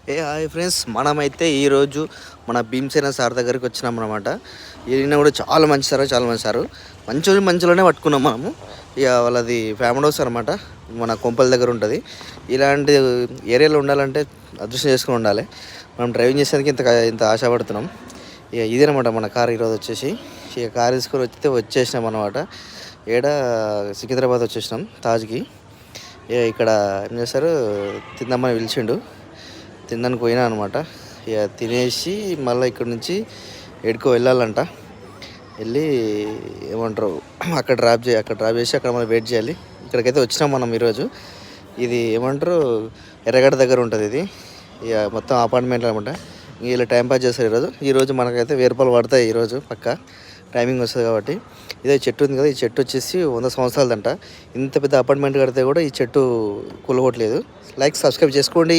Hi friends, మనమైతే ఈరోజు మన భీమసేన సార్ దగ్గరికి వచ్చినాం అనమాట. ఈయన కూడా చాలా మంచి సార్, చాలా మంచి సారు. మంచిలోనే పట్టుకున్నాం మనము. ఇక వాళ్ళది ఫ్యామిలీ హౌస్ అనమాట, మన కొంపల దగ్గర ఉంటుంది. ఇలాంటి ఏరియాలో ఉండాలంటే అదృష్టం చేసుకుని ఉండాలి. మనం డ్రైవింగ్ చేసేందుకు ఇంత ఆశపడుతున్నాం. ఇక ఇదేనమాట మన కార్ ఈరోజు వచ్చేసి. ఇక కార్ తీసుకొని వచ్చేసినాం అనమాట. సికింద్రాబాద్ వచ్చేసినాం తాజ్కి. ఇక్కడ ఏం చేస్తారు, తిందామని పిలిచిండు, తినడానికి పోయినా అనమాట. ఇక తినేసి మళ్ళీ ఇక్కడ నుంచి ఎడుకో వెళ్ళాలంట. వెళ్ళి ఏమంటారు అక్కడ డ్రాప్ చేసి అక్కడ మనం వెయిట్ చేయాలి. ఇక్కడికైతే వచ్చినాం మనం ఈరోజు. ఇది ఏమంటారు ఎర్రగడ్డ దగ్గర ఉంటుంది ఇది. ఇక మొత్తం అపార్ట్మెంట్ అనమాట. వీళ్ళు టైంపాస్ చేస్తారు ఈరోజు మనకైతే 1000 రూపాయలు పడతాయి ఈరోజు పక్క టైమింగ్ వస్తుంది కాబట్టి. ఇదే చెట్టు ఉంది కదా, ఈ చెట్టు వచ్చేసి 100 సంవత్సరాలదంట. ఇంత పెద్ద అపార్ట్మెంట్ కడితే కూడా ఈ చెట్టు కూలగొట్టలేదు. లైక్ సబ్స్క్రైబ్ చేసుకోండి.